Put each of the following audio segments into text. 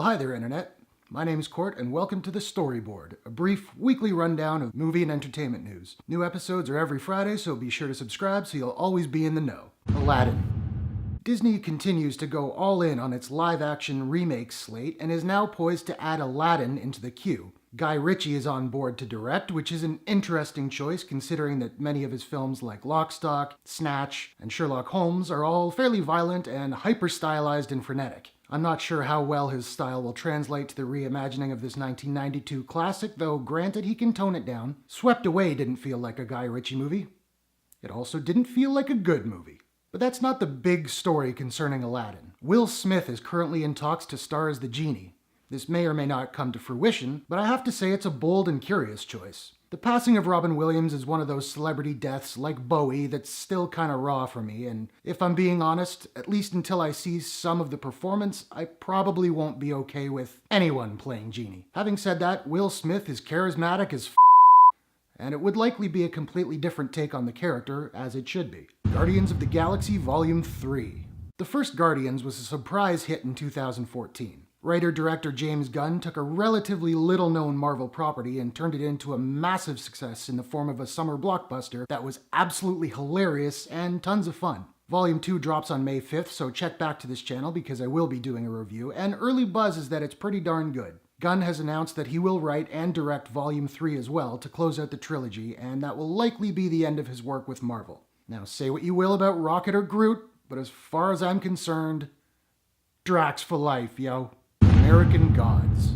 hi there, Internet. My name's Court, and welcome to the Storyboard, a brief weekly rundown of movie and entertainment news. New episodes are every Friday, so be sure to subscribe so you'll always be in the know. Aladdin. Disney continues to go all in on its live-action remake slate and is now poised to add Aladdin into the queue. Guy Ritchie is on board to direct, which is an interesting choice considering that many of his films like Lock, Stock, Snatch, and Sherlock Holmes are all fairly violent and hyper-stylized and frenetic. I'm not sure how well his style will translate to the reimagining of this 1992 classic, though granted he can tone it down. Swept Away didn't feel like a Guy Ritchie movie. It also didn't feel like a good movie. But that's not the big story concerning Aladdin. Will Smith is currently in talks to star as the genie. This may or may not come to fruition, but I have to say it's a bold and curious choice. The passing of Robin Williams is one of those celebrity deaths like Bowie that's still kinda raw for me, and if I'm being honest, at least until I see some of the performance, I probably won't be okay with anyone playing Genie. Having said that, Will Smith is charismatic as and it would likely be a completely different take on the character, as it should be. Guardians of the Galaxy Volume 3. The first Guardians was a surprise hit in 2014. Writer-director James Gunn took a relatively little-known Marvel property and turned it into a massive success in the form of a summer blockbuster that was absolutely hilarious and tons of fun. Volume 2 drops on May 5th, so check back to this channel because I will be doing a review, and early buzz is that it's pretty darn good. Gunn has announced that he will write and direct Volume 3 as well to close out the trilogy, and that will likely be the end of his work with Marvel. Now, say what you will about Rocket or Groot, but as far as I'm concerned, Drax for life, yo. American Gods.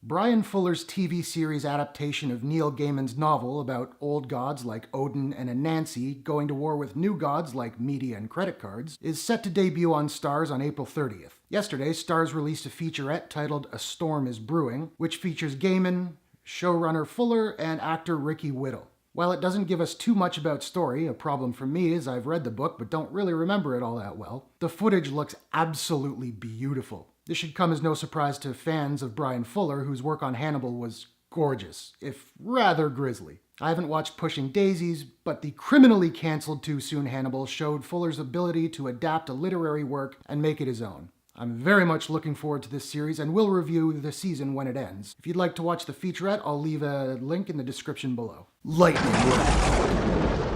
Brian Fuller's TV series adaptation of Neil Gaiman's novel about old gods like Odin and Anansi going to war with new gods like media and credit cards is set to debut on Starz on April 30th. Yesterday, Starz released a featurette titled A Storm is Brewing, which features Gaiman, showrunner Fuller, and actor Ricky Whittle. While it doesn't give us too much about story, a problem for me is I've read the book but don't really remember it all that well, the footage looks absolutely beautiful. This should come as no surprise to fans of Brian Fuller, whose work on Hannibal was gorgeous, if rather grisly. I haven't watched Pushing Daisies, but the criminally canceled too soon Hannibal showed Fuller's ability to adapt a literary work and make it his own. I'm very much looking forward to this series and will review the season when it ends. If you'd like to watch the featurette, I'll leave a link in the description below. Lightning round.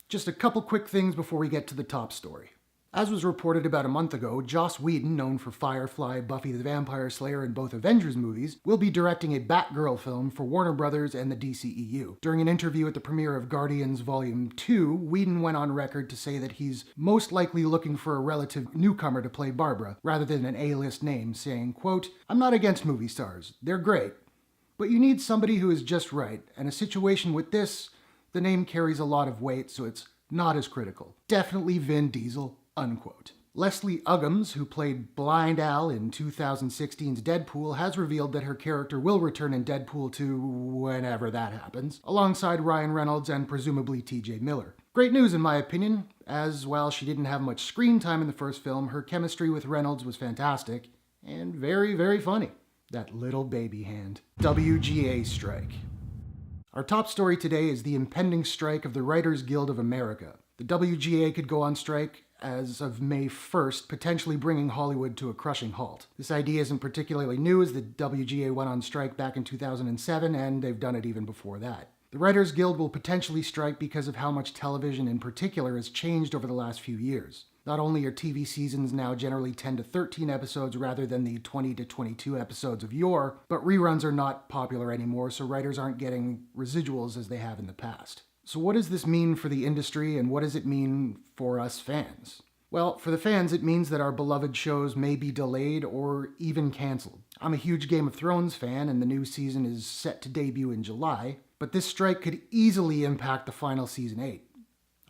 Just a couple quick things before we get to the top story. As was reported about a month ago, Joss Whedon, known for Firefly, Buffy the Vampire Slayer, and both Avengers movies, will be directing a Batgirl film for Warner Brothers and the DCEU. During an interview at the premiere of Guardians Volume 2, Whedon went on record to say that he's most likely looking for a relative newcomer to play Barbara, rather than an A-list name, saying, quote, "I'm not against movie stars. They're great. But you need somebody who is just right, and a situation with this, the name carries a lot of weight, so it's not as critical. Definitely Vin Diesel." Unquote. Leslie Uggams, who played Blind Al in 2016's Deadpool, has revealed that her character will return in Deadpool 2 whenever that happens, alongside Ryan Reynolds and presumably TJ Miller. Great news in my opinion, as while she didn't have much screen time in the first film, her chemistry with Reynolds was fantastic and very, very funny. That little baby hand. WGA Strike. Our top story today is the impending strike of the Writers Guild of America. The WGA could go on strike as of May 1st, potentially bringing Hollywood to a crushing halt. This idea isn't particularly new, as the WGA went on strike back in 2007, and they've done it even before that. The Writers Guild will potentially strike because of how much television in particular has changed over the last few years. Not only are TV seasons now generally 10 to 13 episodes rather than the 20 to 22 episodes of yore, but reruns are not popular anymore, so writers aren't getting residuals as they have in the past. So what does this mean for the industry, and what does it mean for us fans? Well, for the fans, it means that our beloved shows may be delayed or even canceled. I'm a huge Game of Thrones fan, and the new season is set to debut in July, but this strike could easily impact the final season 8.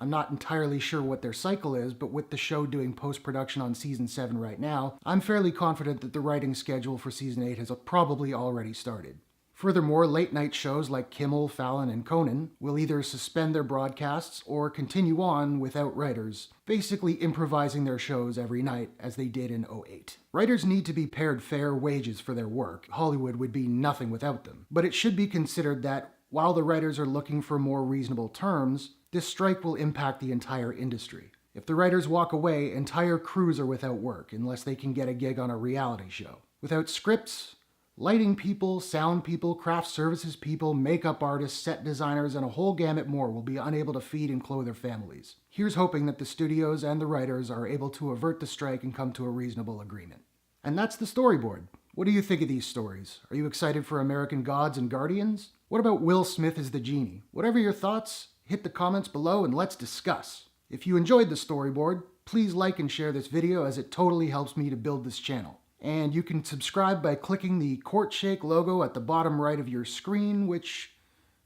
I'm not entirely sure what their cycle is, but with the show doing post-production on season 7 right now, I'm fairly confident that the writing schedule for season 8 has probably already started. Furthermore, late-night shows like Kimmel, Fallon, and Conan will either suspend their broadcasts or continue on without writers, basically improvising their shows every night as they did in 2008. Writers need to be paid fair wages for their work. Hollywood would be nothing without them. But it should be considered that while the writers are looking for more reasonable terms, this strike will impact the entire industry. If the writers walk away, entire crews are without work unless they can get a gig on a reality show. Without scripts, lighting people, sound people, craft services people, makeup artists, set designers, and a whole gamut more will be unable to feed and clothe their families. Here's hoping that the studios and the writers are able to avert the strike and come to a reasonable agreement. And that's the storyboard. What do you think of these stories? Are you excited for American Gods and Guardians? What about Will Smith as the genie? Whatever your thoughts, hit the comments below and let's discuss. If you enjoyed the storyboard, please like and share this video as it totally helps me to build this channel. And you can subscribe by clicking the Court Shake logo at the bottom right of your screen, which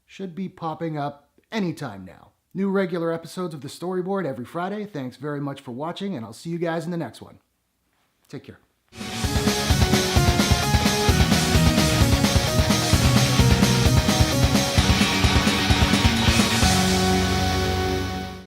should be popping up anytime now. New regular episodes of the storyboard every Friday. Thanks very much for watching, and I'll see you guys in the next one. Take care.